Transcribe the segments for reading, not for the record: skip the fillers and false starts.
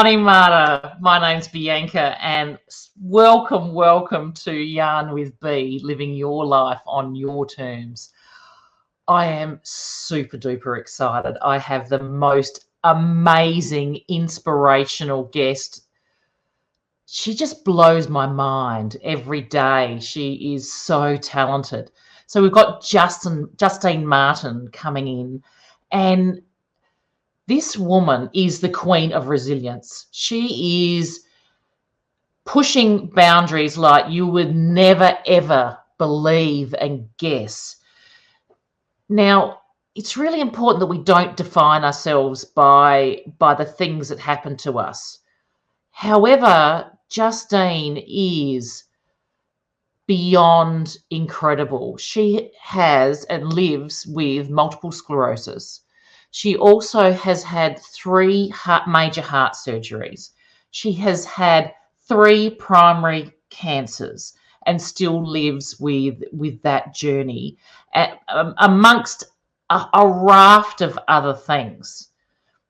morning, Marta. My name's Bianca, and welcome to Yarn with B, living your life on your terms. I am super duper excited. I have the most amazing, inspirational guest. She just blows my mind every day. She is so talented. So we've got Justine Martin coming in, and this woman is the queen of resilience. She is pushing boundaries like you would never, ever believe and guess. Now, it's really important that we don't define ourselves by the things that happen to us. However, Justine is beyond incredible. She has and lives with multiple sclerosis. She also has had 3 major heart surgeries. She has had 3 primary cancers and still lives with that journey, amongst a raft of other things.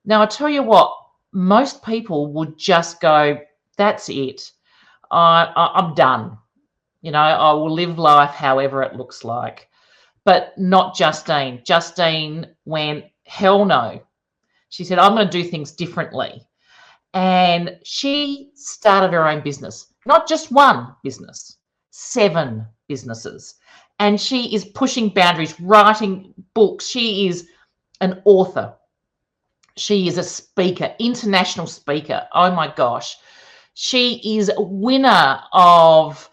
Now, I tell you what, most people would just go, that's it. I'm done. You know, I will live life however it looks like. But not Justine. Justine went, hell no. She said, I'm going to do things differently. And she started her own business, not just one business, 7 businesses. And she is pushing boundaries, writing books. She is an author. She is a speaker, international speaker. Oh my gosh. She is a winner of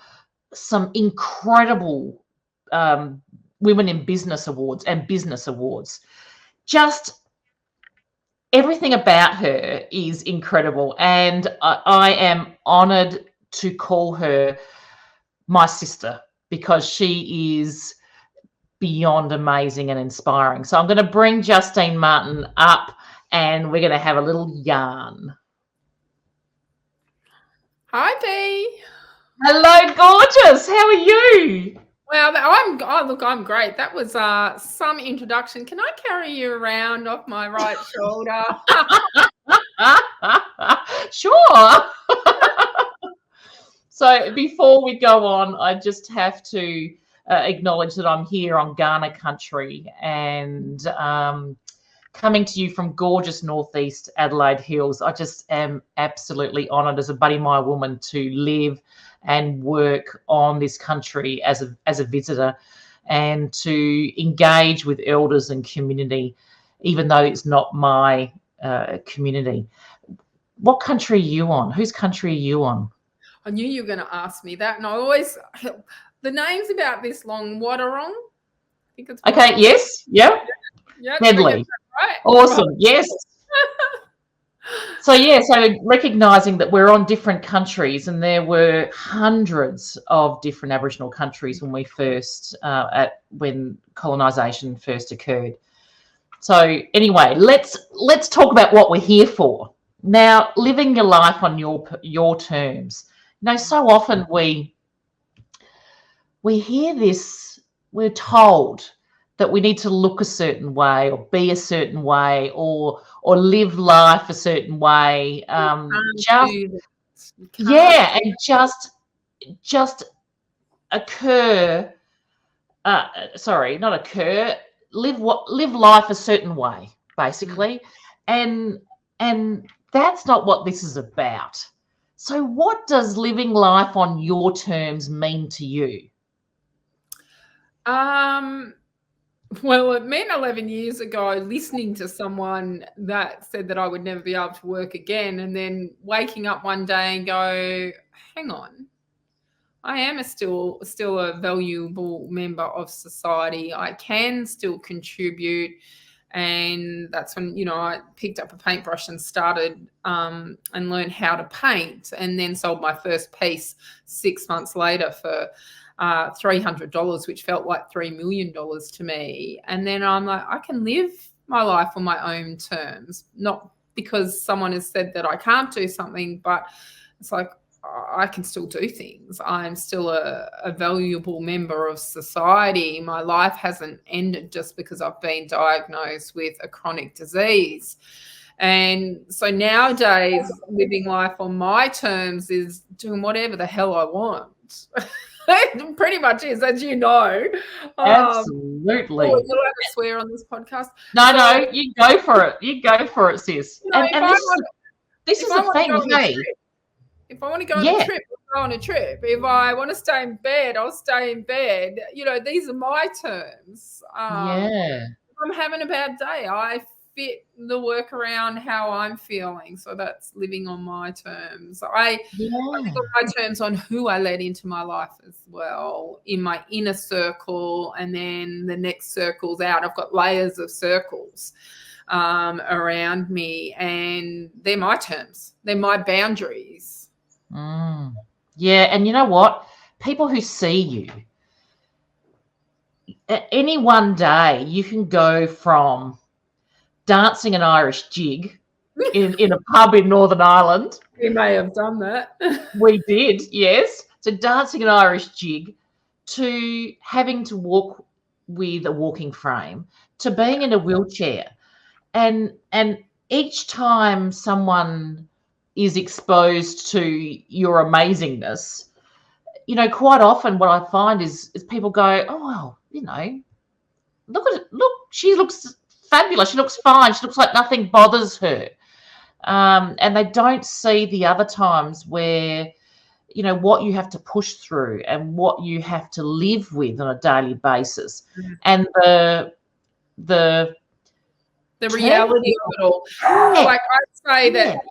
some incredible Women in Business Awards and business awards. Just everything about her is incredible. And I am honoured to call her my sister because she is beyond amazing and inspiring. So I'm going to bring Justine Martin up and we're going to have a little yarn. Hi, B. Hello, gorgeous. How are you? Well, I'm great. That was some introduction. Can I carry you around off my right shoulder? Sure. So before we go on, I just have to acknowledge that I'm here on Kaurna country and coming to you from gorgeous northeast Adelaide Hills. I just am absolutely honoured as a buddy my woman to live and work on this country as a visitor and to engage with elders and community, even though it's not my community. What country are you on? Whose country are you on? I knew you were going to ask me that, and I always the name's about this long. Wadawurrung. I think it's okay. Yes. Yep. Yeah. Deadly. Right. Awesome. Right. Yes. So recognising that we're on different countries, and there were hundreds of different Aboriginal countries when we first when colonisation first occurred. So anyway, let's talk about what we're here for. Now, living your life on your terms. You know, so often we hear this. We're told that we need to look a certain way or be a certain way or live life a certain way. Just occur. Not occur. Live life a certain way, basically, and that's not what this is about. So, what does living life on your terms mean to you? Well, it meant 11 years ago listening to someone that said that I would never be able to work again, and then waking up one day and go, hang on, I am still a valuable member of society. I can still contribute. And that's when, I picked up a paintbrush and started and learned how to paint, and then sold my first piece 6 months later for $300, which felt like $3 million to me. And then I'm like, I can live my life on my own terms, not because someone has said that I can't do something, but it's like, I can still do things. I'm still a valuable member of society. My life hasn't ended just because I've been diagnosed with a chronic disease. And so nowadays, living life on my terms is doing whatever the hell I want. It pretty much is, as you know. Absolutely. Oh, you're allowed to swear on this podcast. No, you go for it. You go for it, sis. And this is the thing, hey. If I want to go on a trip, I'll go on a trip. If I want to stay in bed, I'll stay in bed. These are my terms. If I'm having a bad day, I fit the work around how I'm feeling. So that's living on my terms. I live on my terms on who I let into my life as well, in my inner circle, and then the next circle's out. I've got layers of circles around me, and they're my terms. They're my boundaries. Yeah, and you know what? People who see you, any one day you can go from dancing an Irish jig in a pub in Northern Ireland. We may have done that. We did, yes. So dancing an Irish jig, to having to walk with a walking frame, to being in a wheelchair. And each time someone is exposed to your amazingness, quite often what I find is people go, oh, well, look, she looks fabulous. She looks fine. She looks like nothing bothers her. And they don't see the other times where, what you have to push through and what you have to live with on a daily basis. And the reality of it all. Like I say that,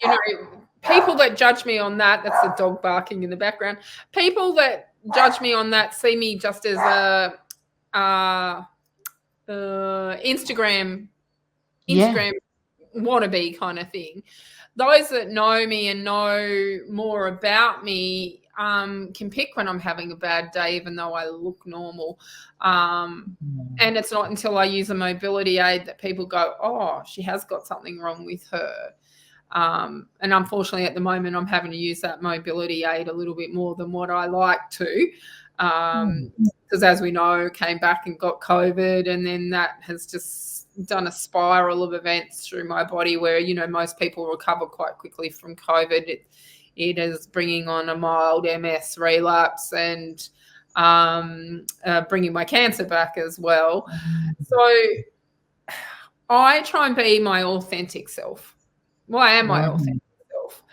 people that judge me on that's the dog barking in the background. People that judge me on that see me just as a Instagram wannabe kind of thing. Those that know me and know more about me can pick when I'm having a bad day, even though I look normal. And it's not until I use a mobility aid that people go, oh, she has got something wrong with her. And unfortunately, at the moment, I'm having to use that mobility aid a little bit more than what I like to. Because as we know, came back and got COVID, and then that has just done a spiral of events through my body where, most people recover quite quickly from COVID. It is bringing on a mild MS relapse and bringing my cancer back as well. So I try and be my authentic self. Well, I am my authentic self.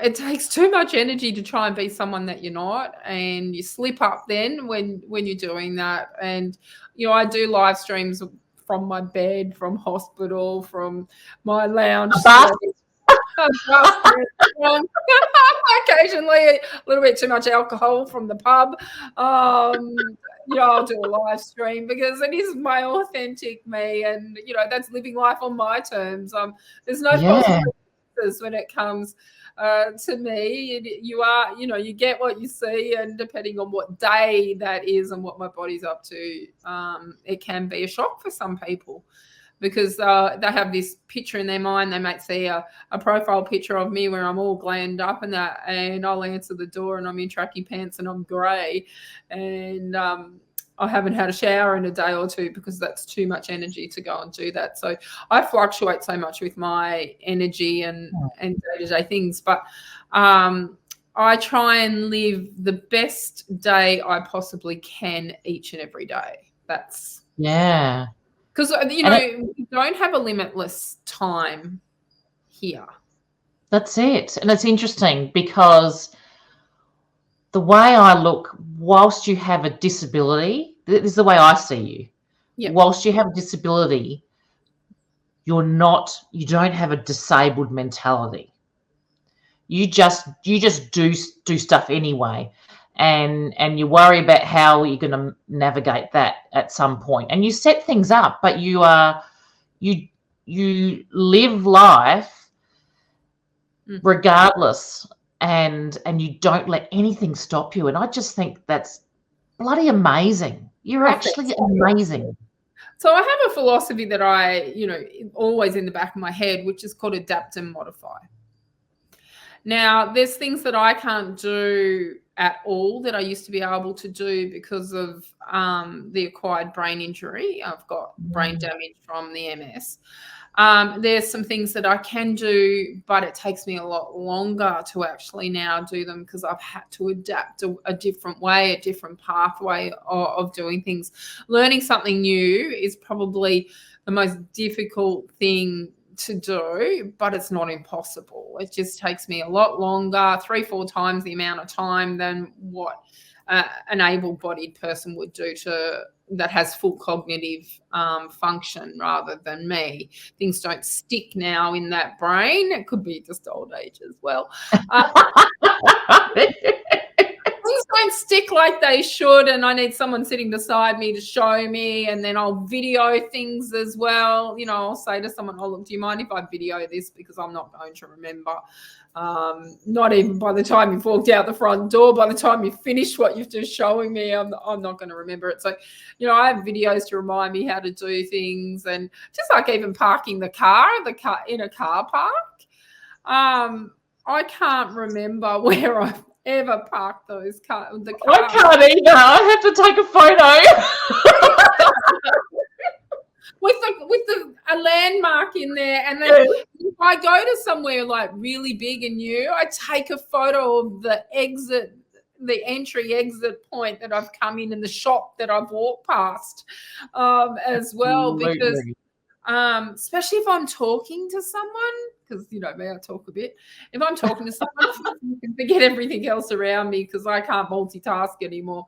It takes too much energy to try and be someone that you're not, and you slip up then when you're doing that. And I do live streams from my bed, from hospital, from my lounge. Occasionally a little bit too much alcohol from the pub. I'll do a live stream because it is my authentic me, and that's living life on my terms. There's no false when it comes to me. You get what you see, and depending on what day that is and what my body's up to, it can be a shock for some people, because they have this picture in their mind. They might see a profile picture of me where I'm all glammed up and that, and I'll answer the door and I'm in tracky pants and I'm grey, and I haven't had a shower in a day or two because that's too much energy to go and do that. So I fluctuate so much with my energy and day-to-day things. But I try and live the best day I possibly can each and every day. That's because we don't have a limitless time here. That's it. And it's interesting because the way I look, whilst you have a disability, this is the way I see you. Yep. Whilst you have a disability, you don't have a disabled mentality. You just do stuff anyway, and you worry about how you're going to navigate that at some point, and you set things up, but you live life regardless. And you don't let anything stop you. And I just think that's bloody amazing. You're actually amazing. So I have a philosophy that I, always in the back of my head, which is called adapt and modify. Now, there's things that I can't do at all that I used to be able to do because of the acquired brain injury. I've got brain damage from the MS. There's some things that I can do, but it takes me a lot longer to actually now do them because I've had to adapt a different way, a different pathway of doing things. Learning something new is probably the most difficult thing to do, but it's not impossible. It just takes me a lot longer, 3-4 times the amount of time than what an able-bodied person would do that has full cognitive function rather than me. Things don't stick now in that brain. It could be just old age as well. Things don't stick like they should, and I need someone sitting beside me to show me, and then I'll video things as well. I'll say to someone, oh, look, do you mind if I video this, because I'm not going to remember. Not even by the time you've walked out the front door, by the time you've finished what you've just showing me, I'm not going to remember it. So, I have videos to remind me how to do things, and just like even parking the car in a car park. I can't remember where I've ever parked the car. I can't either. I have to take a photo. with a landmark in there, and then if I go to somewhere like really big and new, I take a photo of the entry exit point that I've come in, and the shop that I've walked past as well. Absolutely. Because especially if I'm talking to someone, because me, I talk a bit. If I'm talking to someone, you can forget everything else around me, because I can't multitask anymore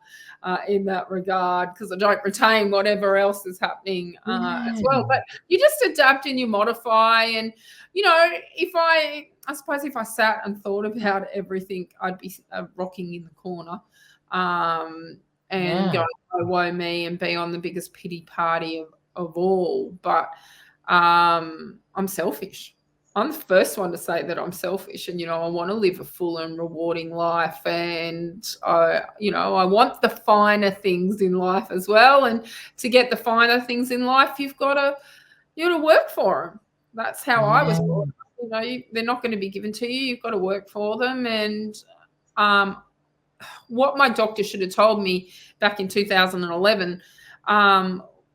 in that regard, because I don't retain whatever else is happening as well. But you just adapt and you modify. And I suppose if I sat and thought about everything, I'd be rocking in the corner and going, oh, woe me, and be on the biggest pity party of all. But I'm selfish. I'm the first one to say that I'm selfish, and I want to live a full and rewarding life, and I want the finer things in life as well. And to get the finer things in life, you've got to work for them. That's how I was brought up. They're not going to be given to you. You've got to work for them. And what my doctor should have told me back in 2011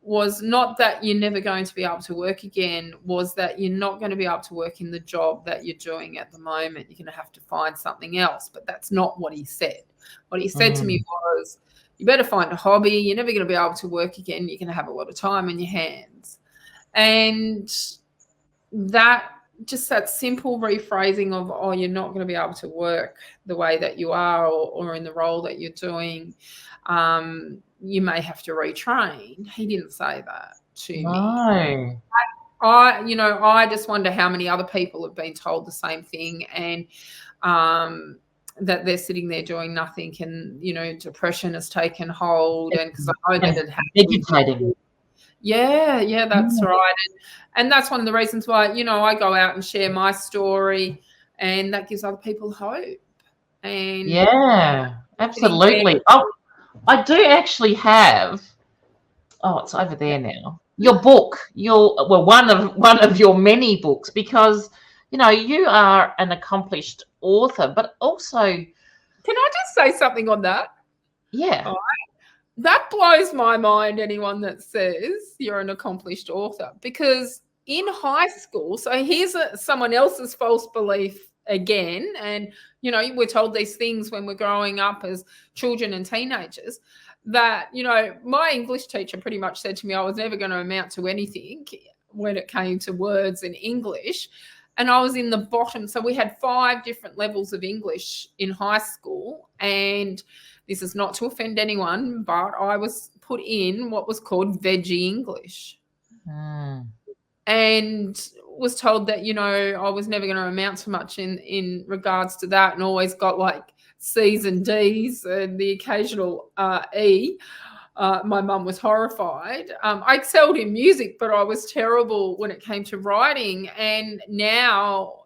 was not that you're never going to be able to work again, was that you're not going to be able to work in the job that you're doing at the moment. You're going to have to find something else. But that's not what he said. What he said to me was, you better find a hobby. You're never going to be able to work again. You're going to have a lot of time in your hands. And that simple rephrasing of, oh, you're not going to be able to work the way that you are, or in the role that you're doing, you may have to retrain. He didn't say that to me. I just wonder how many other people have been told the same thing, and that they're sitting there doing nothing, and depression has taken hold. And because I know that it happens. Yeah, that's right. And that's one of the reasons why I go out and share my story, and that gives other people hope. And absolutely. Oh, I do actually have. Oh, it's over there now. Your book, one of your many books, because you are an accomplished author, but also. Can I just say something on that? Yeah. All right. That blows my mind, anyone that says you're an accomplished author, because in high school, so here's someone else's false belief again, and we're told these things when we're growing up as children and teenagers, that my English teacher pretty much said to me I was never going to amount to anything when it came to words in English, and I was in the bottom. So we had 5 different levels of English in high school, and this is not to offend anyone, but I was put in what was called veggie English. And was told that, I was never going to amount to much in regards to that, and always got like C's and D's and the occasional E. My mum was horrified. I excelled in music, but I was terrible when it came to writing. And now,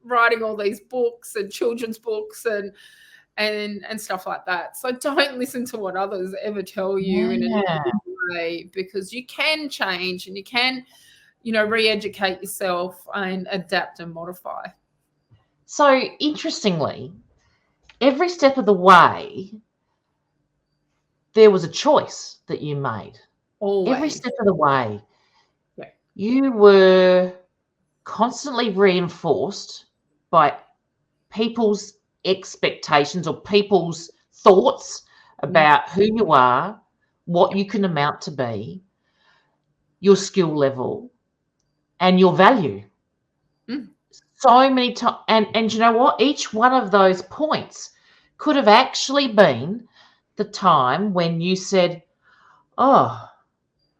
writing all these books and children's books and stuff like that. So don't listen to what others ever tell you in a negative way, because you can change and you can, re-educate yourself and adapt and modify. So interestingly, every step of the way, there was a choice that you made. Always. Every step of the way. Yeah. you were constantly reinforced by people's expectations or people's thoughts about who you are, what you can amount to be, your skill level, and your value. So many times, and you know what? Each one of those points could have actually been the time when you said, "Oh,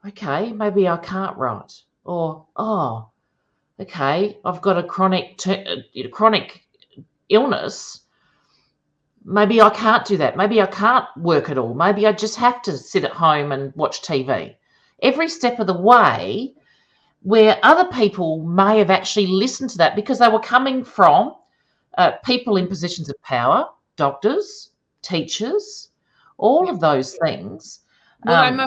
okay, maybe I can't write," or "Oh, okay, I've got a chronic illness. Maybe I can't do that. Maybe I can't work at all. Maybe I just have to sit at home and watch TV." Every step of the way, where other people may have actually listened to that because they were coming from people in positions of power, doctors, teachers, all of those things. Well,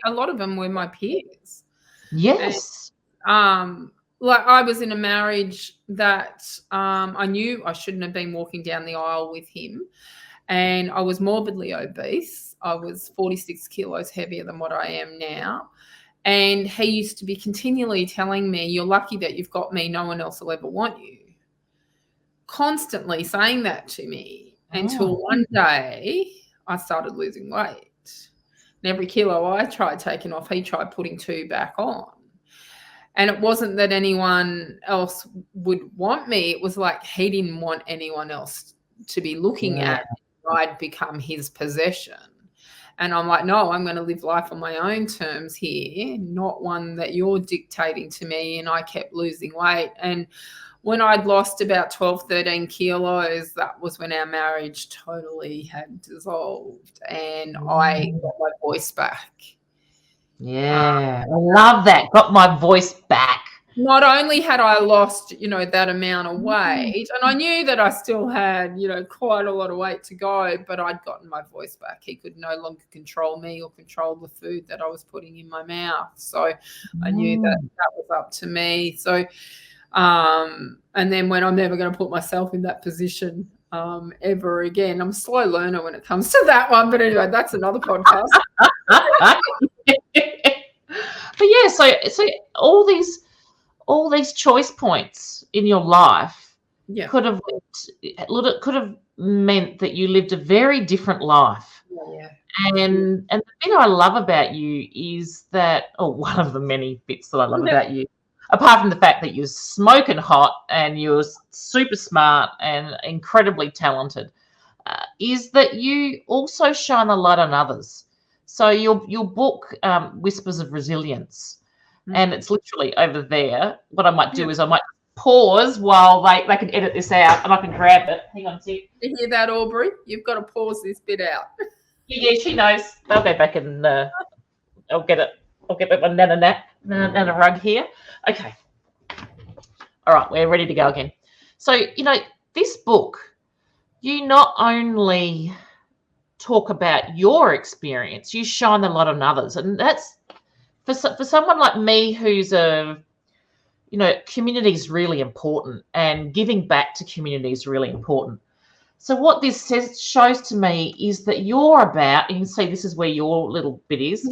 a lot of them were my peers. Yes. And, like I was in a marriage that I knew I shouldn't have been walking down the aisle with him, and I was morbidly obese. I was 46 kilos heavier than what I am now. And he used to be continually telling me, "You're lucky that you've got me. No one else will ever want you." Constantly saying that to me until one day I started losing weight. And every kilo I tried taking off, he tried putting 2 back on. And it wasn't that anyone else would want me. It was like he didn't want anyone else to be looking at me. I'd become his possession. And I'm like, no, I'm going to live life on my own terms here, not one that you're dictating to me. And I kept losing weight. And when I'd lost about 12, 13 kilos, that was when our marriage totally had dissolved and I got my voice back. Yeah, I love that. Got my voice back. Not only had I lost, that amount of weight, and I knew that I still had, quite a lot of weight to go, but I'd gotten my voice back. He could no longer control me or control the food that I was putting in my mouth. So I knew that was up to me. So, and then when I'm never going to put myself in that position ever again. I'm a slow learner when it comes to that one, but anyway, that's another podcast. But yeah, so all these choice points in your life could have meant that you lived a very different life. And the bit I love about you is that, one of the many bits that I love about you, apart from the fact that you're smoking hot and you're super smart and incredibly talented, is that you also shine a light on others. So your book, Whispers of Resilience, and it's literally over there. What I might do is I might pause while they can edit this out and I can grab it. Hang on a sec. You hear that, Aubrey? You've got to pause this bit out. Yeah, she knows. I'll go back and I'll get it. I'll get my nana rug here. Okay. All right, we're ready to go again. So, this book, you not only talk about your experience, you shine a lot on others. And that's for someone like me who's community is really important and giving back to community is really important. So what this shows to me is that you're about, you can see this is where your little bit is.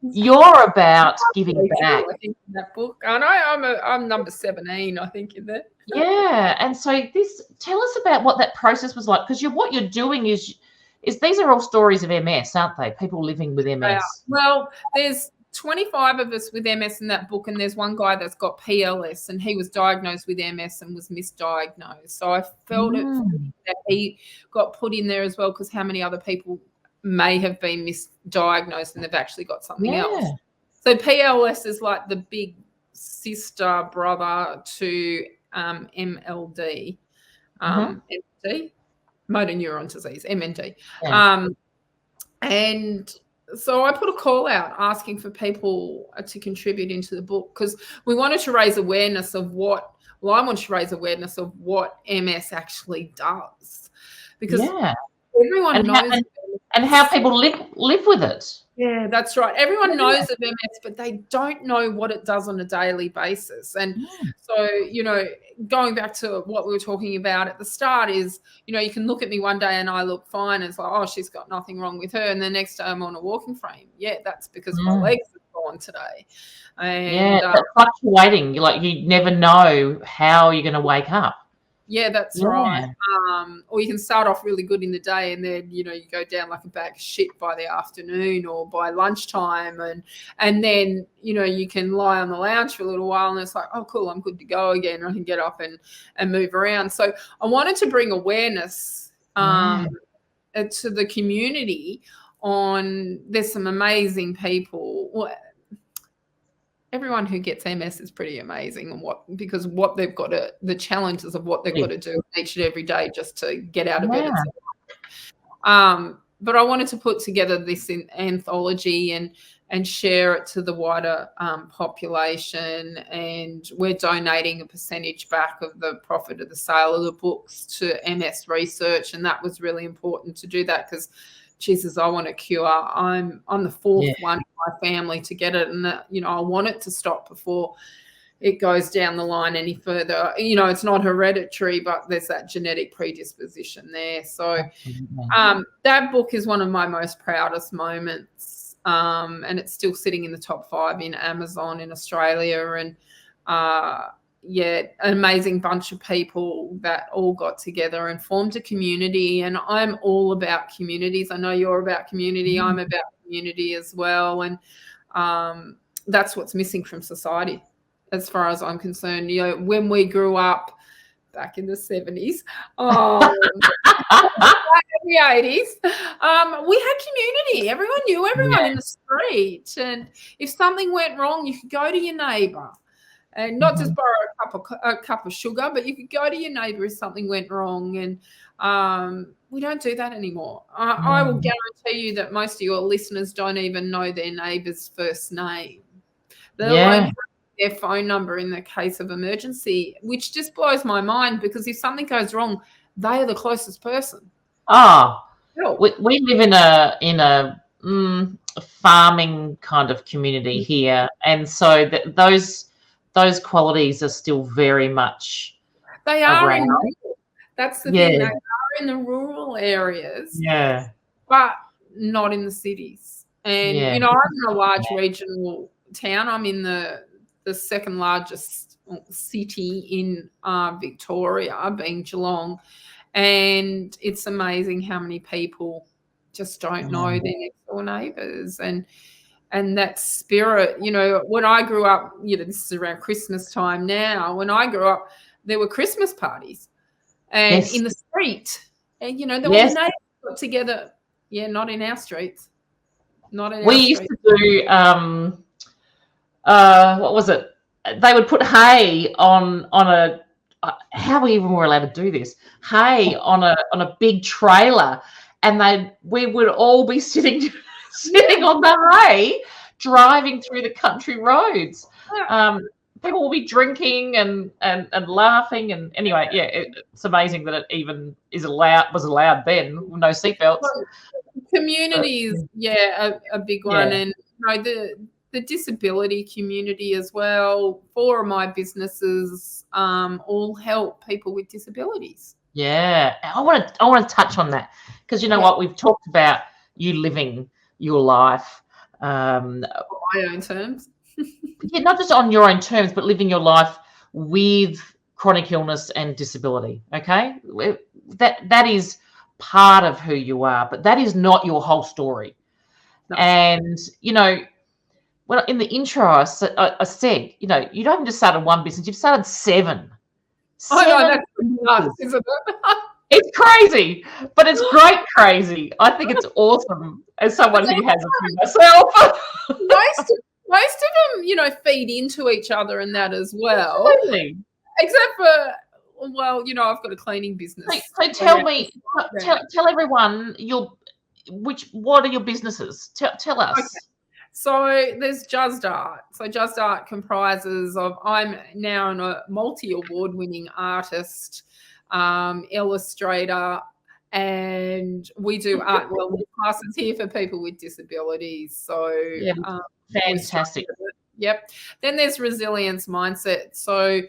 You're about giving back. I think in that book. I know I'm number 17, I think, in there. Yeah, and so tell us about what that process was like, because what you're doing is these are all stories of MS, aren't they? People living with MS. Well, there's 25 of us with MS in that book, and there's one guy that's got PLS, and he was diagnosed with MS and was misdiagnosed. So I felt it that he got put in there as well, because how many other people may have been misdiagnosed and they've actually got something else. So PLS is like the big sister brother to MLD, MND, motor neuron disease, MND. And so I put a call out asking for people to contribute into the book, because we wanted to raise awareness of I wanted to raise awareness of what MS actually does, because everyone knows and how people live with it. Yeah, that's right. Everyone knows of MS, but they don't know what it does on a daily basis. And so, going back to what we were talking about at the start is, you can look at me one day and I look fine. And it's like, oh, she's got nothing wrong with her. And the next day I'm on a walking frame. Yeah, that's because my legs have on today. Yeah, And that's fluctuating. You never know how you're going to wake up. yeah, that's Yeah. right. Or you can start off really good in the day and then, you go down like a bag of shit by the afternoon or by lunchtime. And then, you can lie on the lounge for a little while and it's like, oh, cool, I'm good to go again. I can get up and move around. So I wanted to bring awareness to the community there's some amazing people. Well, everyone who gets MS is pretty amazing, because what they've got the challenges of what they've got to do each and every day just to get out of bed. But I wanted to put together this anthology and share it to the wider population. And we're donating a percentage back of the profit of the sale of the books to MS research. And that was really important to do that because, Jesus, I want a cure. I'm the fourth one in my family to get it. And, I want it to stop before it goes down the line any further. It's not hereditary, but there's that genetic predisposition there. So that book is one of my most proudest moments. And it's still sitting in the top 5 in Amazon in Australia. And an amazing bunch of people that all got together and formed a community. And I'm all about communities. I know you're about community. I'm about community as well. And that's what's missing from society, as far as I'm concerned. When we grew up back in the 70s, the 80s, we had community. Everyone knew everyone in the street. And if something went wrong, you could go to your neighbour. And not just borrow a cup of sugar, but you could go to your neighbour if something went wrong. And we don't do that anymore. I will guarantee you that most of your listeners don't even know their neighbour's first name. They'll only have their phone number in the case of emergency, which just blows my mind, because if something goes wrong, they are the closest person. We live in a farming kind of community here, and so those qualities are still very much they are around. That's the thing. They are in the rural areas, but not in the cities. And I'm in a large regional town. I'm in the second largest city in Victoria, being Geelong, and it's amazing how many people just don't know their next door neighbours. And that spirit, when I grew up, this is around Christmas time now. When I grew up, there were Christmas parties and in the street. And, there were neighbours got together. Yeah, not in our streets. We used to do, what was it? They would put hay on a, how we even were allowed to do this, hay on a big trailer. And we would all be sitting on the hay, driving through the country roads. People will be drinking and laughing, and anyway, it's amazing that it even was allowed then. No seatbelts. Communities, a big one, and the disability community as well. 4 of my businesses all help people with disabilities. Yeah, I want to touch on that, because what, we've talked about you living your life on my own terms. Not just on your own terms, but living your life with chronic illness and disability. Okay, that is part of who you are, but that is not your whole story. No. And well, in the intro, I said, you don't even just started one business; you've started 7. Oh no, that's nuts, isn't it? It's crazy, but it's great crazy. I think it's awesome as someone who has a few myself. Most of them, feed into each other and that as well. Absolutely. Except for, I've got a cleaning business. So tell me, tell everyone what are your businesses? Tell us. Okay. So there's Just Art. So Just Art comprises of, I'm now a multi-award-winning artist, illustrator, and we do art and wellness classes here for people with disabilities. So fantastic. Yep. Then there's Resilience Mindset. So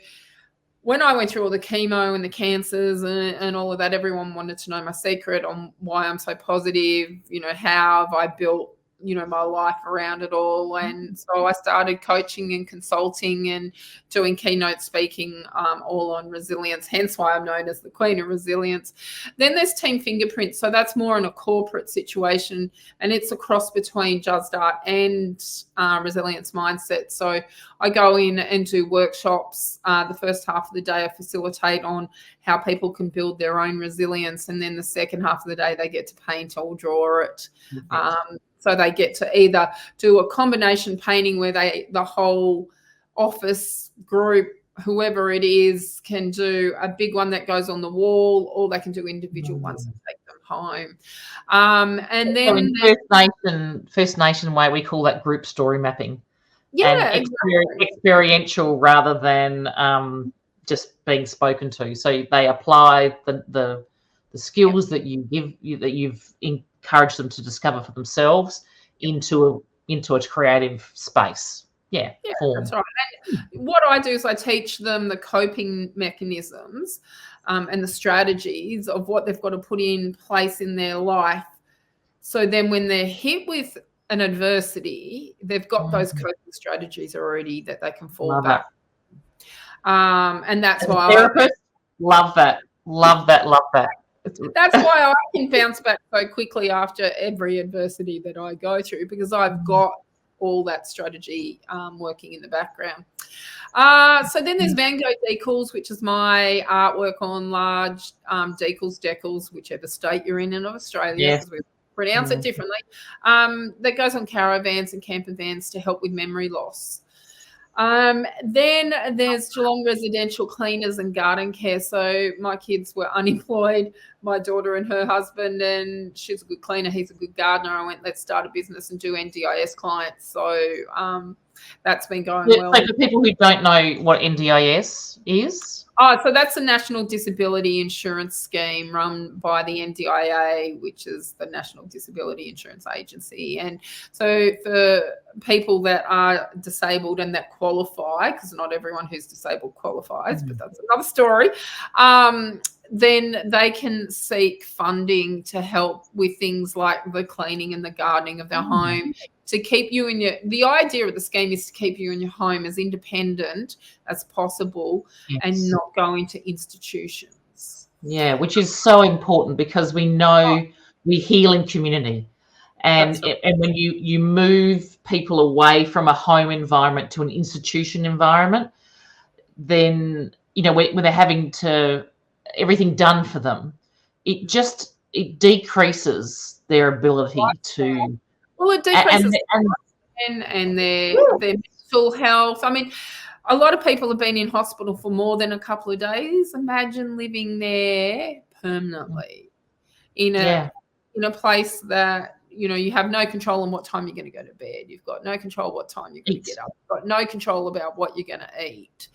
when I went through all the chemo and the cancers and all of that, everyone wanted to know my secret on why I'm so positive. How have I built my life around it all. And so I started coaching and consulting and doing keynote speaking, all on resilience, hence why I'm known as the Queen of Resilience. Then there's Team Fingerprint. So that's more in a corporate situation, and it's a cross between Just Art and Resilience Mindset. So I go in and do workshops. The first half of the day I facilitate on how people can build their own resilience, and then the second half of the day they get to paint or draw it. So they get to either do a combination painting where the whole office group, whoever it is, can do a big one that goes on the wall, or they can do individual ones and take them home. And then in First Nation way, we call that group story mapping. Yeah, and experiential rather than just being spoken to. So they apply the skills that you've encouraged them to discover for themselves into a creative space. Yeah, form. That's right. And what I do is I teach them the coping mechanisms and the strategies of what they've got to put in place in their life. So then when they're hit with an adversity, they've got those coping strategies already that they can fall back. And that's why therapist, love that. That's why I can bounce back so quickly after every adversity that I go through, because I've got all that strategy working in the background. So then there's Van Gogh decals, which is my artwork on large decals, whichever state you're in Australia, because we pronounce it differently. That goes on caravans and camper vans to help with memory loss. Then there's Geelong Residential Cleaners and Garden Care. So my kids were unemployed, my daughter and her husband, and she's a good cleaner, he's a good gardener. I went, let's start a business and do NDIS clients. So that's been going well. So for people who don't know what NDIS is? So that's a National Disability Insurance Scheme run by the NDIA, which is the National Disability Insurance Agency. And so for people that are disabled and that qualify, because not everyone who's disabled qualifies, but that's another story, then they can seek funding to help with things like the cleaning and the gardening of their home, to keep you the idea of the scheme is to keep you in your home as independent as possible and not go into institutions. Yeah, which is so important, because we know we heal in community. And when you move people away from a home environment to an institution environment, then, when they're having everything done for them, it decreases their ability to. Well, it decreases and their mental health. I mean, a lot of people have been in hospital for more than a couple of days. Imagine living there permanently in a place that, you have no control on what time you're going to go to bed. You've got no control what time you're going to get up. You've got no control about what you're going to eat.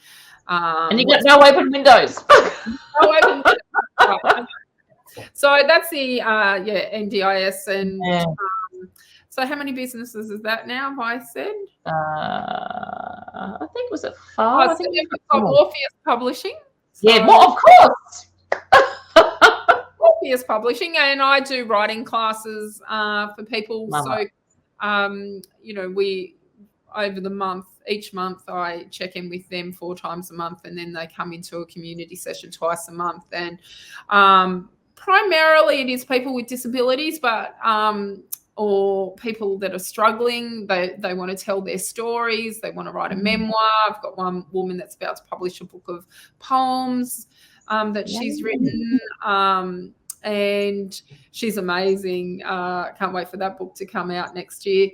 And you've got no open windows. No open windows. Right. So that's the NDIS. And so how many businesses is that now, have I said? I think, was it 5? I think you've got Morpheus Publishing. So of course. Morpheus Publishing, and I do writing classes for people. We over the month, each month I check in with them 4 times a month, and then they come into a community session twice a month. And primarily it is people with disabilities, but or people that are struggling. They want to tell their stories. They want to write a memoir. I've got one woman that's about to publish a book of poems that she's written. And she's amazing. Can't wait for that book to come out next year.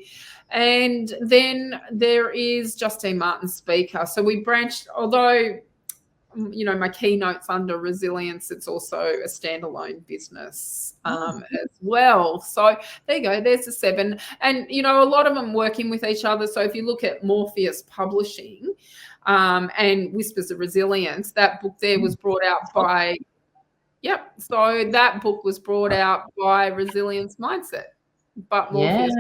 And then there is Justine Martin Speaker. So we branched, although, my keynote's under resilience, it's also a standalone business as well. So there you go. There's the 7. And, a lot of them working with each other. So if you look at Morpheus Publishing and Whispers of Resilience, that book there was brought out by... So that book was brought out by Resilience Mindset, but Morpheus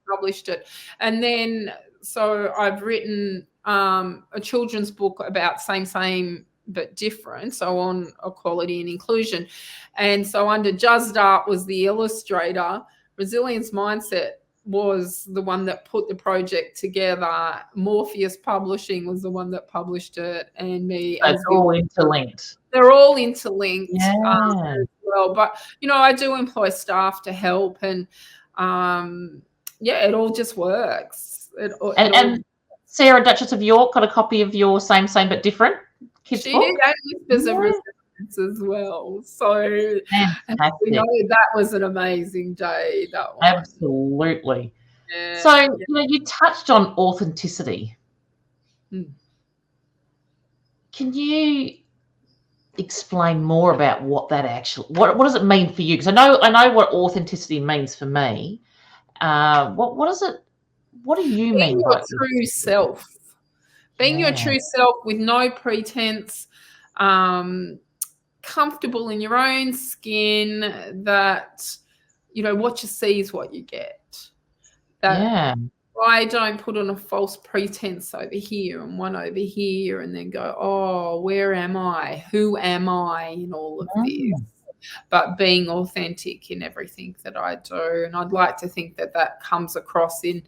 published it. And then, so I've written a children's book about same, but different. So on equality and inclusion. And so under Just Art was the illustrator. Resilience Mindset was the one that put the project together. Morpheus Publishing was the one that published it, and me So as it's all interlinked. they're all interlinked Yeah. as well. But I do employ staff to help, and it all just works. And Sarah, Duchess of York, got a copy of your Same but Different kids book? She did, and Whispers of Resistance as well. So that was an amazing day. That one. Absolutely. Yeah. So you touched on authenticity. Can you explain more about what that actually what does it mean for you? Because I know what authenticity means for me. What does it? What do you mean by your true self? Being your true self with no pretense, comfortable in your own skin. That what you see is what you get. I don't put on a false pretense over here and one over here and then go, oh, where am I? Who am I in all of this? But being authentic in everything that I do. And I'd like to think that comes across in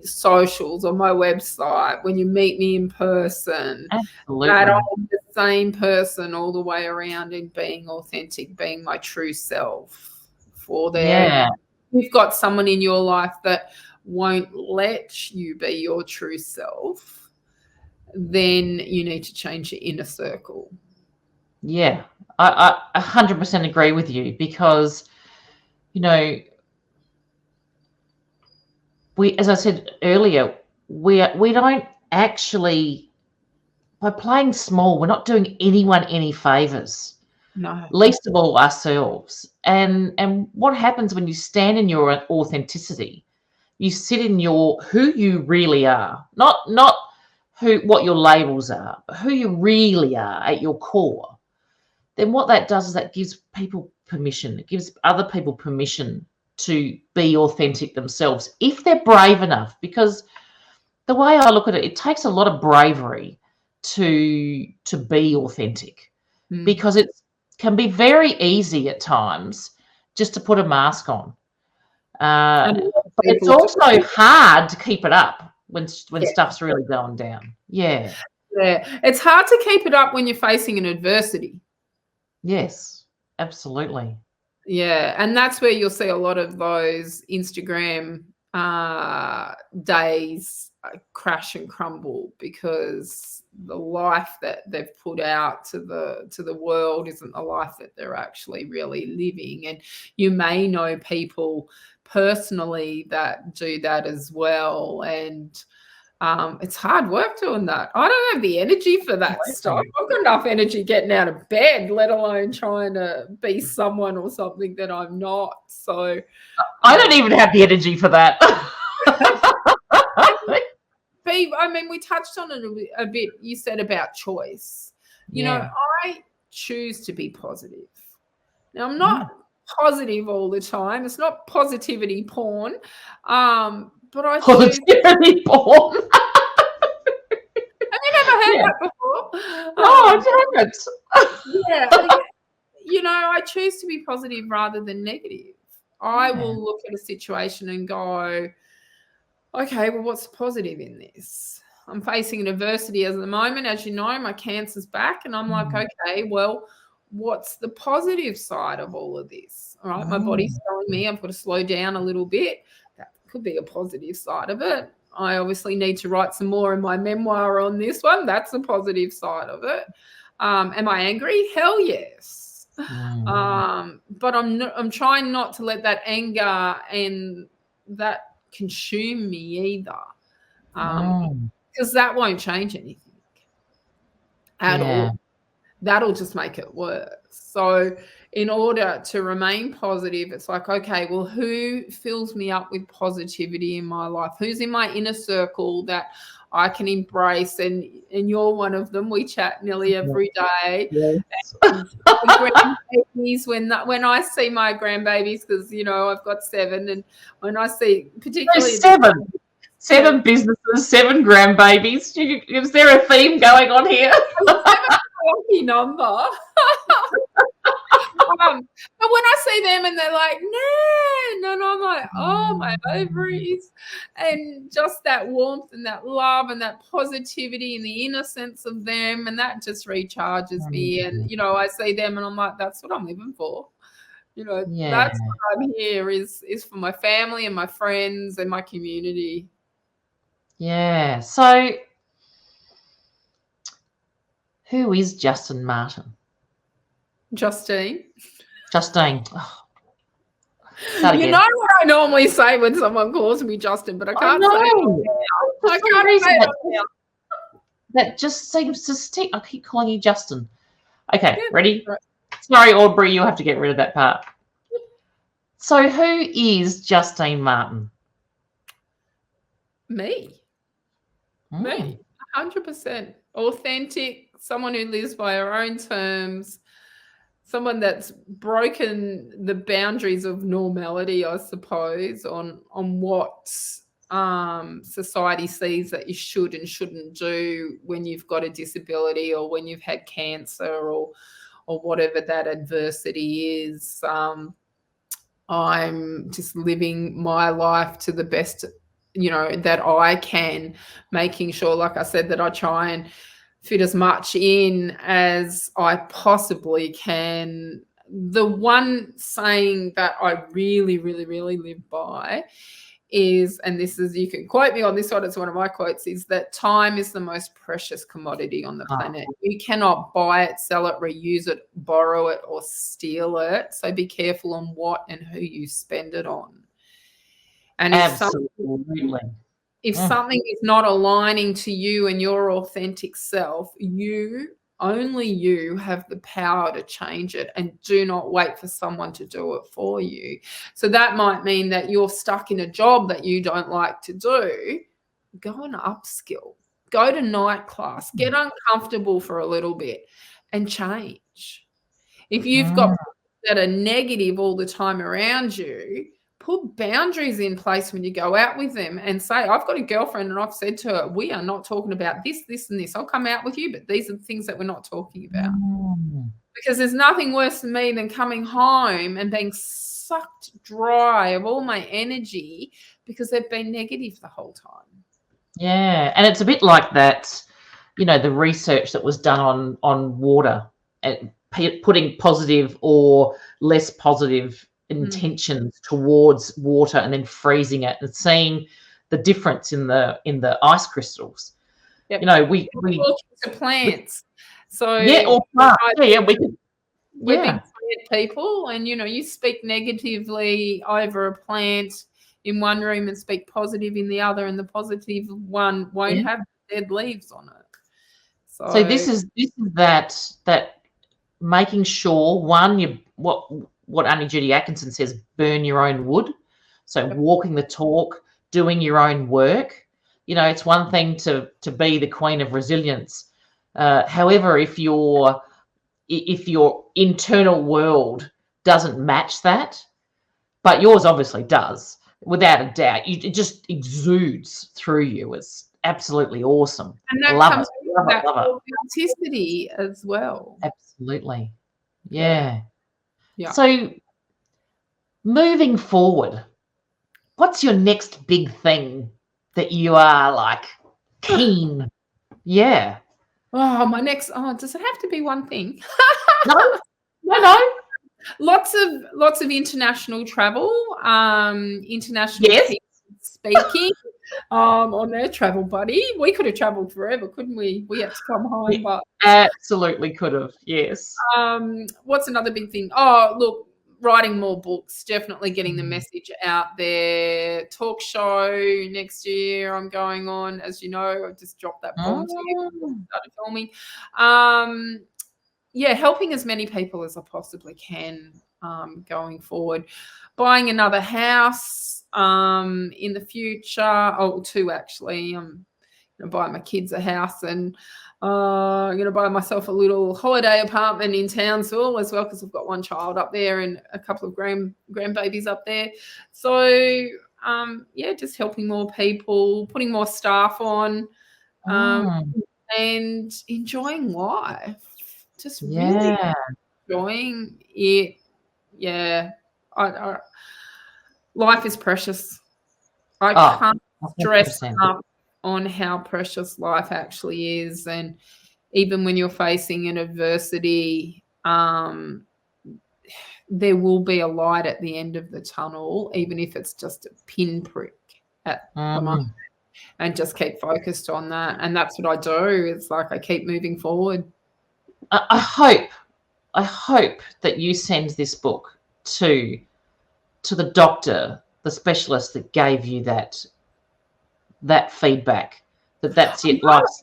socials, on my website, when you meet me in person. Absolutely. That I'm the same person all the way around, in being authentic, being my true self. You've got someone in your life that won't let you be your true self, then you need to change your inner circle. Yeah, I 100% agree with you, because, as I said earlier, we don't actually, by playing small, we're not doing anyone any favors. No. Least of all ourselves. And what happens when you stand in your authenticity? You sit in who you really are, not what your labels are, but who you really are at your core. Then what that does is that gives people permission. It gives other people permission to be authentic themselves, if they're brave enough. Because the way I look at it, it takes a lot of bravery to be authentic, because it can be very easy at times just to put a mask on. But it's also hard to keep it up when stuff's really going down. Yeah. It's hard to keep it up when you're facing an adversity. Yes, absolutely. Yeah, and that's where you'll see a lot of those Instagram days crash and crumble, because the life that they've put out to the world isn't the life that they're actually really living. And you may know people personally that do that as well, and it's hard work doing that. I don't have the energy for that stuff. I've got enough energy getting out of bed, let alone trying to be someone or something that I'm not. So I don't even have the energy for that. I mean, we touched on it a bit. You said about choice. I choose to be positive. Now, I'm not positive all the time. It's not positivity porn. But I positivity porn. Have you never heard that before? No, I haven't. I choose to be positive rather than negative. I will look at a situation and go, okay, well, what's the positive in this? I'm facing an adversity at the moment. As you know, my cancer's back, and I'm like, okay, well, what's the positive side of all of this? All right, my body's telling me I've got to slow down a little bit. That could be a positive side of it. I obviously need to write some more in my memoir on this one. That's the positive side of it. Am I angry? Hell yes. But I'm trying not to let that anger and that consume me either, because that won't change anything at all. That'll just make it worse. So in order to remain positive, it's like, okay, well, who fills me up with positivity in my life? Who's in my inner circle that I can embrace? And you're one of them. We chat nearly every day. Yes. Grandbabies, when I see my grandbabies, because I've got 7, and when I see particularly seven businesses, 7 grandbabies. Is there a theme going on here? Lucky number. But when I see them and they're like, "Nan," and I'm like, "Oh, my ovaries," and just that warmth and that love and that positivity and the innocence of them, and that just recharges me. And I see them and I'm like, "That's what I'm living for." Yeah. That's what I'm here is for my family and my friends and my community. Yeah. So, who is Justin Martin? Justine. Justine. Oh, start You again. know what I normally say when someone calls me Justin, but I can't say it all now. I For some can't reason say it all now. that just seems to stick. I keep calling you Justin. Okay, Yeah, ready? right. Sorry, Aubrey, you have to get rid of that part. So, who is Justine Martin? Me. Mm. Me. 100% authentic, someone who lives by her own terms, someone that's broken the boundaries of normality, I suppose, on what society sees that you should and shouldn't do when you've got a disability or when you've had cancer or whatever that adversity is. I'm just living my life to the best, that I can, making sure, like I said, that I try and fit as much in as I possibly can. The one saying that I really, really, really live by is, and this is, you can quote me on this one, it's one of my quotes, is that time is the most precious commodity on the planet. You cannot buy it, sell it, reuse it, borrow it, or steal it. So be careful on what and who you spend it on. And Absolutely. if something is not aligning to you and your authentic self, only you have the power to change it, and do not wait for someone to do it for you. So that might mean that you're stuck in a job that you don't like to do. Go and upskill, go to night class, get uncomfortable for a little bit and change. If you've got people that are negative all the time around you, put boundaries in place when you go out with them and say, I've got a girlfriend and I've said to her, we are not talking about this, this, and this. I'll come out with you, but these are the things that we're not talking about. Because there's nothing worse for me than coming home and being sucked dry of all my energy because they've been negative the whole time. Yeah. And it's a bit like that, the research that was done on water, and putting positive or less positive intentions towards water and then freezing it and seeing the difference in the ice crystals. Yep. We to plants. So or plants. We can. We're big plant people, and you speak negatively over a plant in one room and speak positive in the other, and the positive one won't have dead leaves on it. So this is that making sure, one, what Auntie Judy Atkinson says, burn your own wood. So walking the talk, doing your own work. It's one thing to be the queen of resilience. However, if your internal world doesn't match that, but yours obviously does, without a doubt, it just exudes through you. It's absolutely awesome. And that love comes it. with that Love authenticity as well. Absolutely. Yeah. Yeah. So moving forward, what's your next big thing that you are like keen? Yeah. Oh, my next. Oh, does it have to be one thing? No. Lots of international travel, international speaking, on their travel buddy. We could have traveled forever, couldn't we? We had to come home, but absolutely could have. Yes. What's another big thing? Oh, look, writing more books, definitely getting the message out there. Talk show next year I'm going on, as you know. I've just dropped that bomb to you, started filming. Helping as many people as I possibly can going forward. Buying another house in the future. Oh, two actually. I'm going to buy my kids a house, and I'm going to buy myself a little holiday apartment in Townsville as well, because I've got one child up there and a couple of grandbabies up there. So, just helping more people, putting more staff on, and enjoying life. Just enjoying it, yeah, life is precious. I can't stress 100%. enough on how precious life actually is. And even when you're facing an adversity, there will be a light at the end of the tunnel, even if it's just a pinprick at the moment. And just keep focused on that. And that's what I do. It's like I keep moving forward. I hope that you send this book to the doctor, the specialist that gave you that feedback, that's it, life's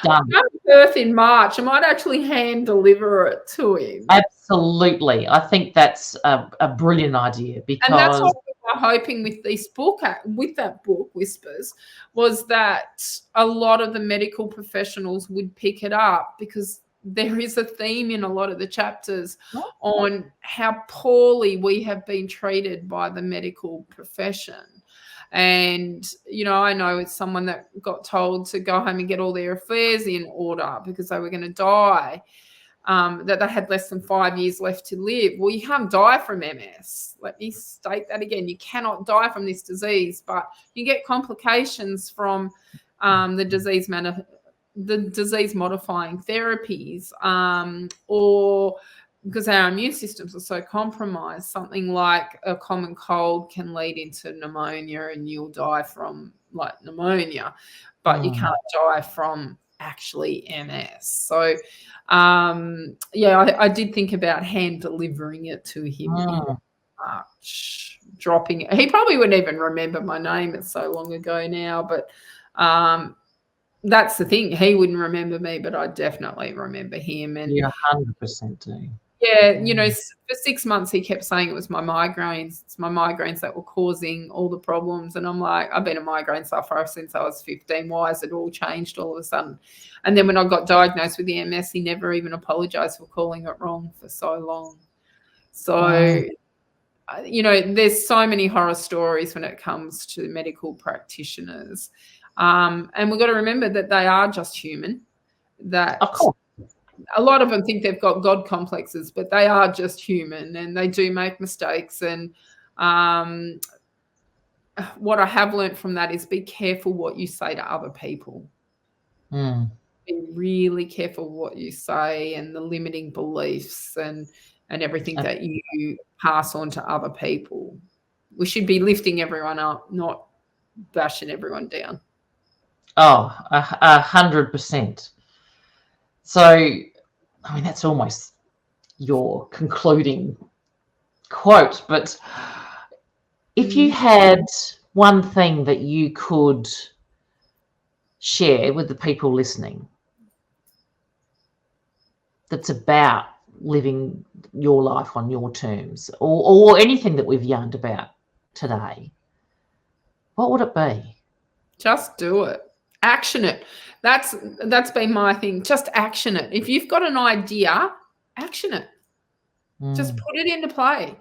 done. I'm birth in March. I might actually hand deliver it to him. Absolutely. I think that's a brilliant idea, because... And that's what we were hoping with this book, with that book, Whispers, was that a lot of the medical professionals would pick it up, because there is a theme in a lot of the chapters on how poorly we have been treated by the medical profession. And, I know it's someone that got told to go home and get all their affairs in order because they were going to die, that they had less than 5 years left to live. Well, you can't die from MS. Let me state that again. You cannot die from this disease, but you get complications from the disease-modifying therapies, or because our immune systems are so compromised, something like a common cold can lead into pneumonia, and you'll die from like pneumonia, but you can't die from actually MS. So, I did think about hand delivering it to him in March, dropping it. He probably wouldn't even remember my name. It's so long ago now, but that's the thing. He wouldn't remember me, but I definitely remember him. And you 100% do. Yeah, for 6 months he kept saying it was my migraines. It's my migraines that were causing all the problems. And I'm like, I've been a migraine sufferer since I was 15. Why has it all changed all of a sudden? And then when I got diagnosed with the MS, he never even apologized for calling it wrong for so long. So, there's so many horror stories when it comes to medical practitioners. And we've got to remember that they are just human. That of course. A lot of them think they've got God complexes, but they are just human and they do make mistakes. And what I have learned from that is be careful what you say to other people. Be really careful what you say, and the limiting beliefs and everything that you pass on to other people. We should be lifting everyone up, not bashing everyone down. 100%. So, that's almost your concluding quote, but if you had one thing that you could share with the people listening that's about living your life on your terms, or anything that we've yarned about today, what would it be? Just do it. Action it. That's been my thing. Just action it. If you've got an idea, action it. Just put it into play.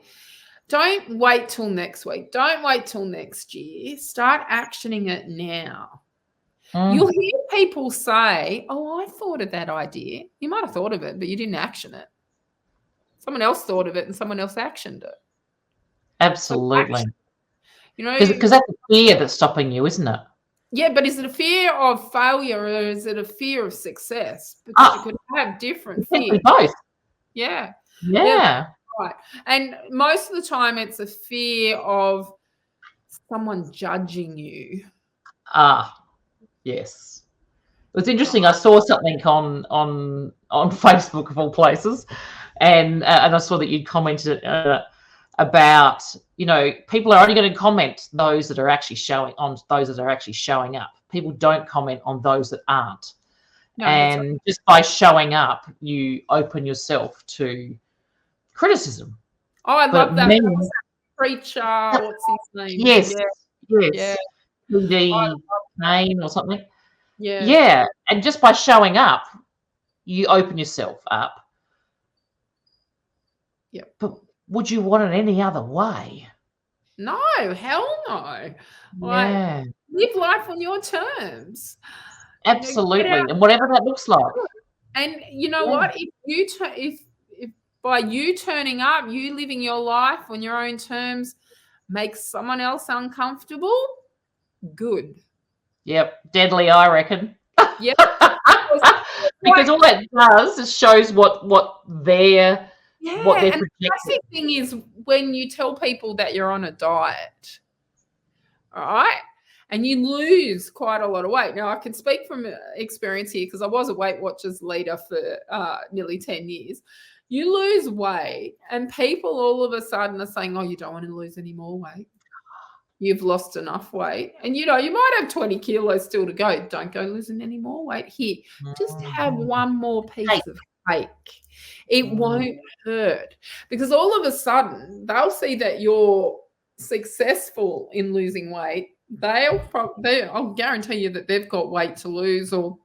Don't wait till next week. Don't wait till next year. Start actioning it now. You'll hear people say, I thought of that idea. You might have thought of it, but you didn't action it. Someone else thought of it and someone else actioned it. Absolutely. So because that's the fear that's stopping you, isn't it? Yeah, but is it a fear of failure or is it a fear of success? Because you could have different fears. Both. Yeah. Right. And most of the time it's a fear of someone judging you. Yes. It was interesting. I saw something on Facebook of all places, and I saw that you'd commented about, people are only going to comment those that are actually showing up. People don't comment on those that aren't. No, and right. Just by showing up, you open yourself to criticism. I love that. Preacher, what's his name? Yes. PD Kane or something. Yeah. And just by showing up, you open yourself up. Yeah. But would you want it any other way? No, hell no. Live life on your terms. Absolutely. And whatever that looks like. And you know what? If by you turning up, you living your life on your own terms, makes someone else uncomfortable, good. Yep. Deadly, I reckon. Yep. Because all that does is shows what they're Yeah, and the projecting. classic thing is when you tell people that you're on a diet, all right, and you lose quite a lot of weight. Now, I can speak from experience here because I was a Weight Watchers leader for nearly 10 years. You lose weight, and people all of a sudden are saying, oh, you don't want to lose any more weight. You've lost enough weight. And, you might have 20 kilos still to go. Don't go losing any more weight. Here, just have one more piece of cake. It won't hurt, because all of a sudden they'll see that you're successful in losing weight. I'll guarantee you that they've got weight to lose, or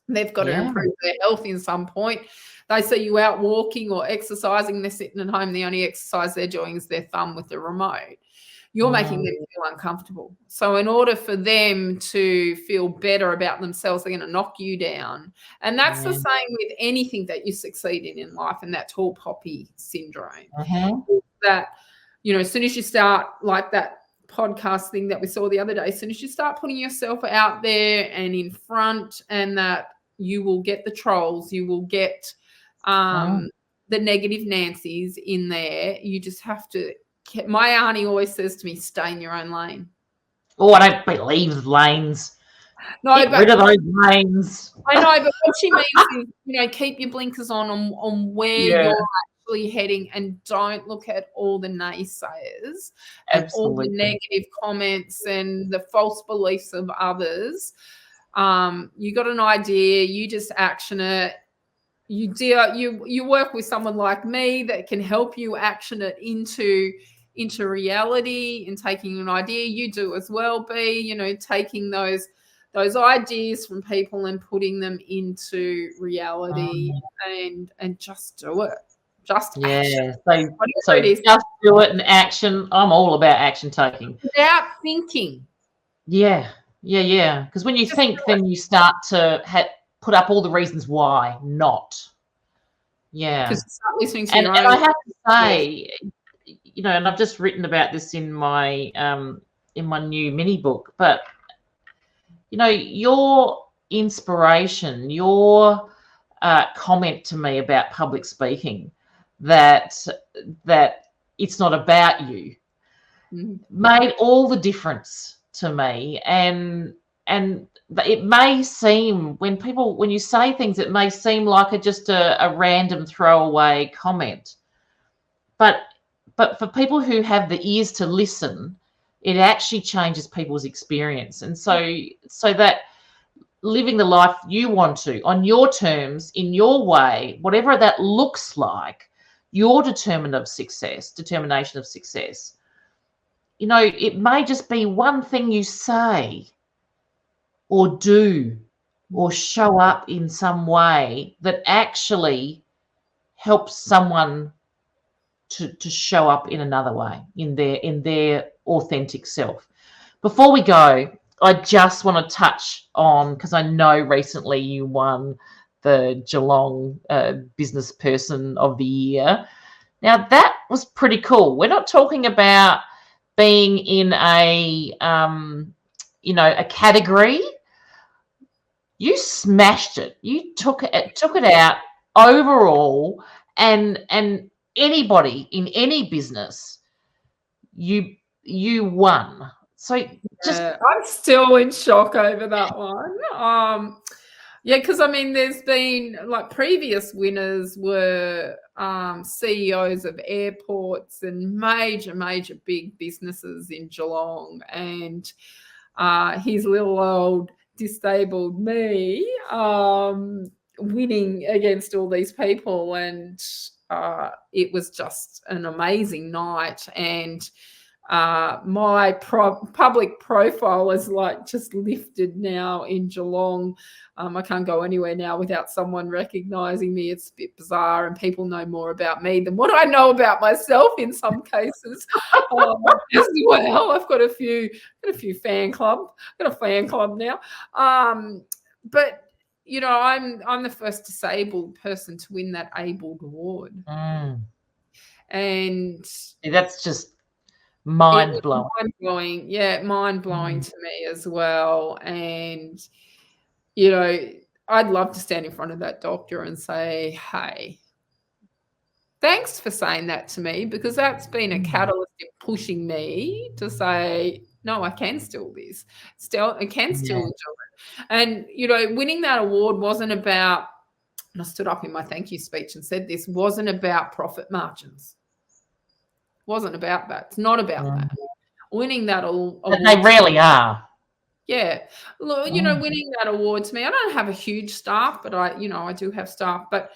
they've got to improve their health in some point. They see you out walking or exercising, they're sitting at home, the only exercise they're doing is their thumb with the remote. You're making them feel uncomfortable. So in order for them to feel better about themselves, they're going to knock you down. And that's the same with anything that you succeed in life, and that tall poppy syndrome. That, as soon as you start, like that podcast thing that we saw the other day, as soon as you start putting yourself out there and in front, and that you will get the trolls, you will get the negative Nancys in there. You just have to. My auntie always says to me, stay in your own lane. Oh, I don't believe lanes. No, Get rid of those lanes. I know, but what she means is, keep your blinkers on where you're actually heading, and don't look at all the naysayers and all the negative comments and the false beliefs of others. You got an idea, you just action it. You work with someone like me that can help you action it into reality, and taking an idea. You do as well, B, taking those ideas from people and putting them into reality, and just do it. Just action. So just do it and action. I'm all about action taking. Without thinking. Yeah. Because when you just think, then you start to put up all the reasons why not. Yeah. Because you start listening to and I have to say, and I've just written about this in my new mini book, but your inspiration, your comment to me about public speaking, that it's not about you, made all the difference to me. And it may seem, when you say things, it may seem like just a random throwaway comment, but for people who have the ears to listen, it actually changes people's experience. And so that living the life you want to, on your terms, in your way, whatever that looks like, your determination of success, it may just be one thing you say or do or show up in some way that actually helps someone to show up in another way, in their authentic self. Before we go, I just want to touch on, because I know recently you won the Geelong Business Person of the Year. Now, that was pretty cool. We're not talking about being in a category. You smashed it. You took it out overall, and anybody in any business, you won. So I'm still in shock over that one. Because there's been, like, previous winners were CEOs of airports and major big businesses in Geelong, and his little old disabled me winning against all these people, and it was just an amazing night. And my public profile is like just lifted now in Geelong. I can't go anywhere now without someone recognizing me. It's a bit bizarre, and people know more about me than what I know about myself in some cases. As well, I've got a few fan club. I've got a fan club now. But you know, I'm the first disabled person to win that Abled Award, and That's just it mind was blowing. mind-blowing. Yeah, mind-blowing to me as well. And, you know, I'd love to stand in front of that doctor and say, hey, thanks for saying that to me, because that's been a catalyst in pushing me to say, no, I can still this. I can still do it. And, you know, winning that award wasn't about, and I stood up in my thank you speech and said this, wasn't about profit margins. Wasn't about that. It's not about that. Winning that award. But they rarely are. Yeah. You know, winning that award to me, I don't have a huge staff, but I do have staff. But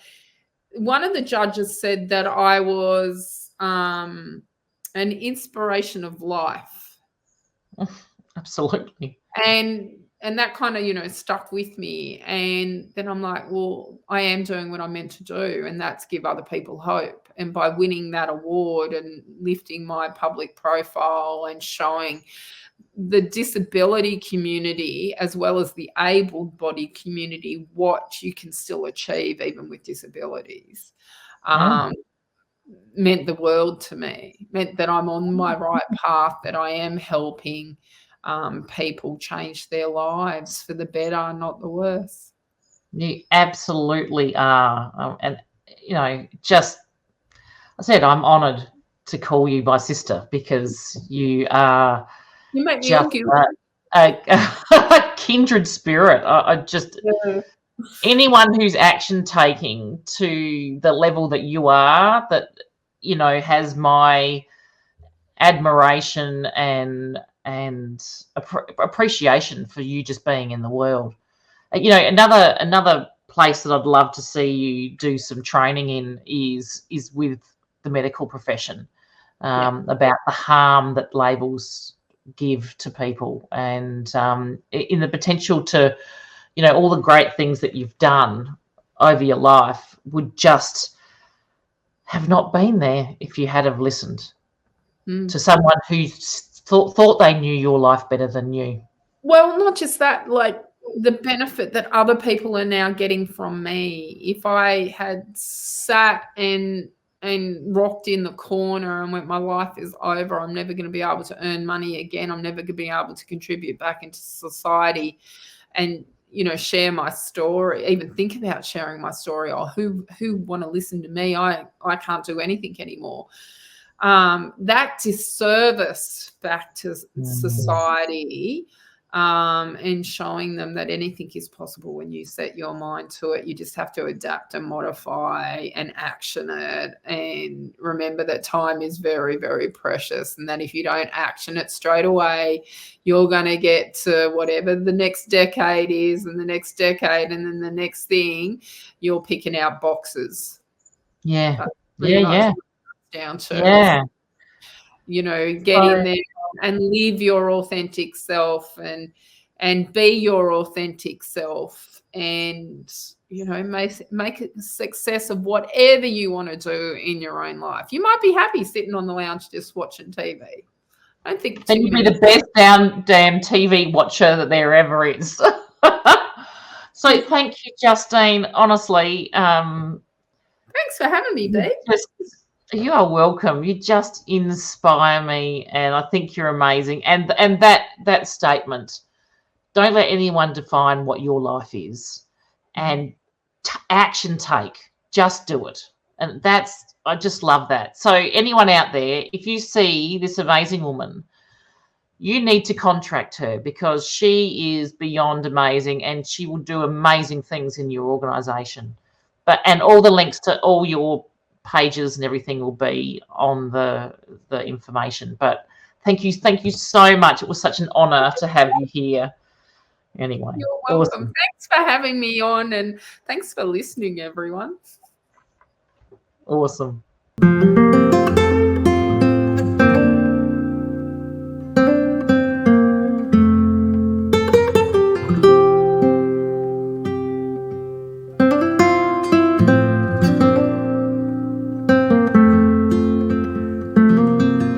one of the judges said that I was an inspiration of life. Absolutely. And that kind of, you know, stuck with me. And then I'm like, well, I am doing what I'm meant to do, and that's give other people hope. And by winning that award and lifting my public profile and showing the disability community as well as the able body community what you can still achieve even with disabilities, meant the world to me. Meant that I'm on my right path, that I am helping people change their lives for the better, not the worse. You absolutely are. And, you know, just, I said, I'm honoured to call you my sister, because you are You make me just a kindred spirit. I just, anyone who's action taking to the level that you are, that, you know, has my admiration and appreciation for you just being in the world. You know, another place that I'd love to see you do some training in is with the medical profession, about the harm that labels give to people, and in the potential to, you know, all the great things that you've done over your life would just have not been there if you had have listened to someone who thought they knew your life better than you. Well, not just that, like the benefit that other people are now getting from me. If I had sat and rocked in the corner and went, my life is over, I'm never going to be able to earn money again, I'm never going to be able to contribute back into society and, you know, share my story, even think about sharing my story, or who want to listen to me, I can't do anything anymore. That disservice back to society, and showing them that anything is possible when you set your mind to it. You just have to adapt and modify and action it, and remember that time is very, very precious, and that if you don't action it straight away, you're going to get to whatever the next decade is, and the next decade, and then the next thing, you're picking out boxes. Yeah. Yeah. Down to, you know, get in there and live your authentic self, and be your authentic self, and, you know, make a success of whatever you want to do in your own life. You might be happy sitting on the lounge just watching TV. I don't think then you'd be the best damn TV watcher that there ever is. So thank you, Justine. Honestly, thanks for having me, Dee. You are welcome. You just inspire me, and I think you're amazing. And that statement, don't let anyone define what your life is, and action take. Just do it. And I just love that. So anyone out there, if you see this amazing woman, you need to contract her, because she is beyond amazing, and she will do amazing things in your organisation. And all the links to all your pages and everything will be on the information. But thank you so much. It was such an honor to have you here. Anyway, you're welcome. Awesome. Thanks for having me on, and thanks for listening, everyone. Awesome.